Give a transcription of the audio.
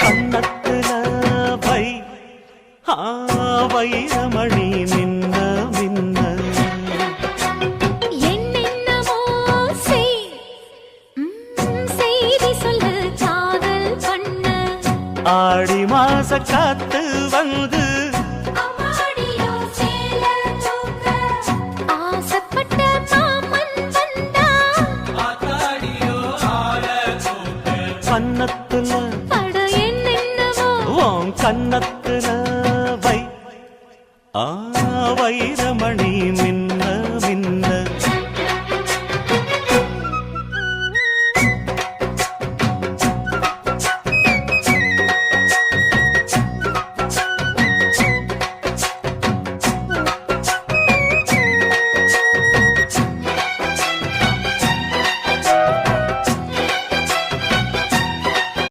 கண்ணத்துல வைரமணி மின்ன மின்ன என்னென்னமோ செய்தி சொல்லு காதல் பண்ண ஆடி மாச காத்து வந்து ஆசைப்பட்ட மாமன் வந்தா கண்ணத்துல பட என்னென்னமோ உன் கண்ணத்துல வைரமணி மின்ன மின்ன